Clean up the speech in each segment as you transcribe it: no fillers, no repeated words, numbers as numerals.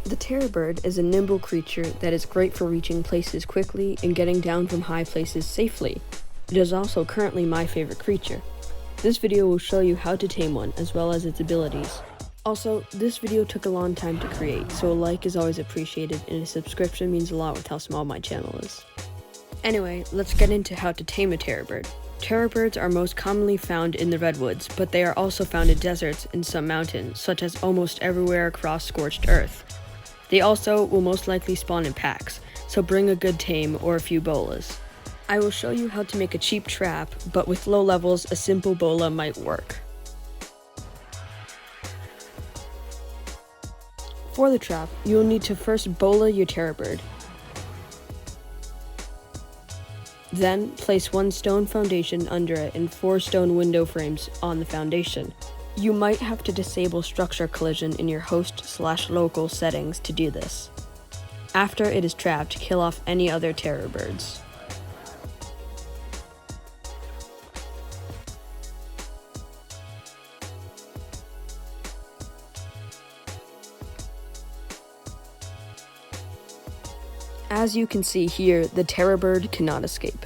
The terror bird is a nimble creature that is great for reaching places quickly and getting down from high places safely. It is also currently my favorite creature. This video will show you how to tame one, as well as its abilities. Also, this video took a long time to create, so a like is always appreciated and a subscription means a lot with how small my channel is. Anyway, let's get into how to tame a terror bird. Terror birds are most commonly found in the redwoods, but they are also found in deserts and some mountains, such as almost everywhere across scorched earth. They also will most likely spawn in packs, so bring a good tame or a few bolas. I will show you how to make a cheap trap, but with low levels, a simple bola might work. For the trap, you will need to first bola your terror bird. Then, place 1 stone foundation under it and 4 stone window frames on the foundation. You might have to disable structure collision in your host/local settings to do this. After it is trapped, kill off any other terror birds. As you can see here, the terror bird cannot escape.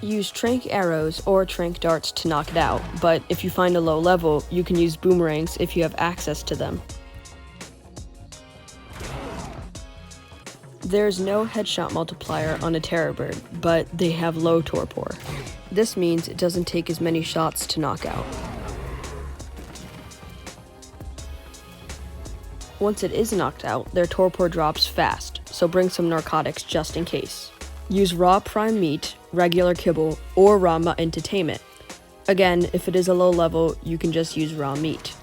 Use trank arrows or trank darts to knock it out, but if you find a low level, you can use boomerangs if you have access to them. There's no headshot multiplier on a terror bird, but they have low torpor. This means it doesn't take as many shots to knock out. Once it is knocked out, their torpor drops fast, so bring some narcotics just in case. Use raw prime meat, regular kibble, or raw mutton to tame it. Again, if it is a low level, you can just use raw meat.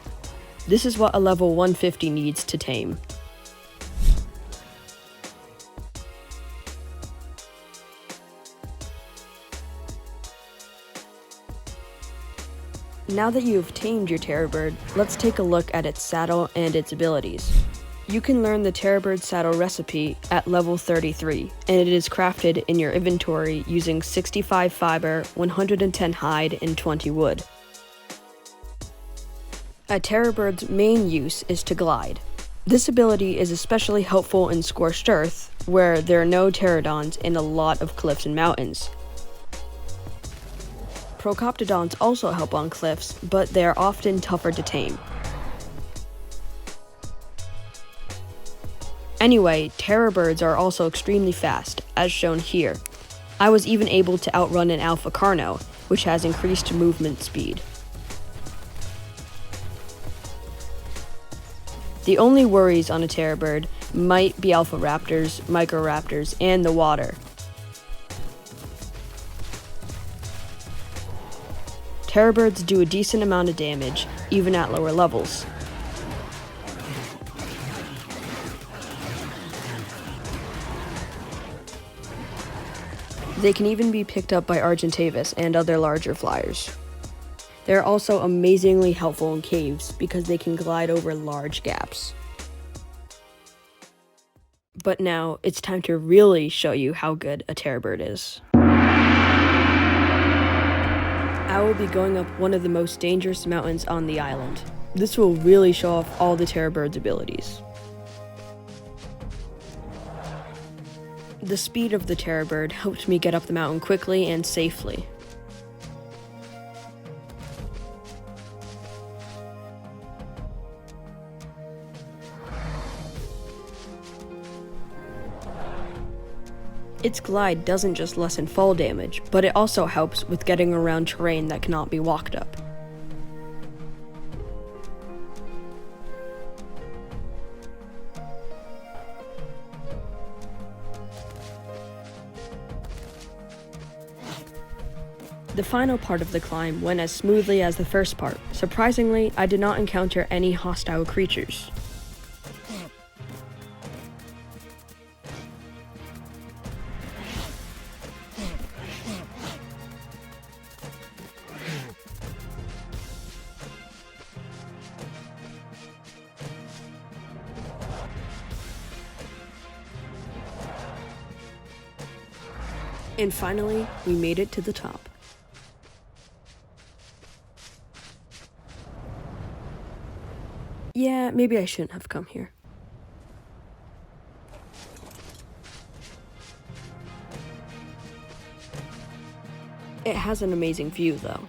This is what a level 150 needs to tame. Now that you have tamed your terror bird, let's take a look at its saddle and its abilities. You can learn the terror bird saddle recipe at level 33, and it is crafted in your inventory using 65 fiber, 110 hide, and 20 wood. A terror bird's main use is to glide. This ability is especially helpful in scorched earth, where there are no pterodons and a lot of cliffs and mountains. Procoptodons also help on cliffs, but they are often tougher to tame. Anyway, terror birds are also extremely fast, as shown here. I was even able to outrun an alpha carno, which has increased movement speed. The only worries on a terror bird might be alpha raptors, microraptors, and the water. Terror birds do a decent amount of damage, even at lower levels. They can even be picked up by Argentavis and other larger flyers. They're also amazingly helpful in caves because they can glide over large gaps. But now, it's time to really show you how good a terror bird is. I will be going up one of the most dangerous mountains on the island. This will really show off all the terror bird's abilities. The speed of the terror bird helped me get up the mountain quickly and safely. Its glide doesn't just lessen fall damage, but it also helps with getting around terrain that cannot be walked up. The final part of the climb went as smoothly as the first part. Surprisingly, I did not encounter any hostile creatures. And finally, we made it to the top. Yeah, maybe I shouldn't have come here. It has an amazing view, though.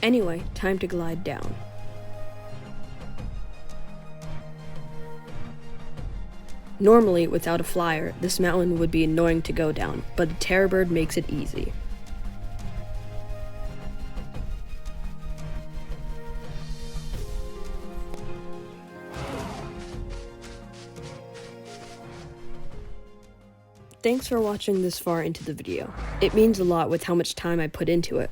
Anyway, time to glide down. Normally, without a flyer, this mountain would be annoying to go down, but the terror bird makes it easy. Thanks for watching this far into the video. It means a lot with how much time I put into it.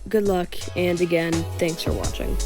Good luck, and again, thanks for watching.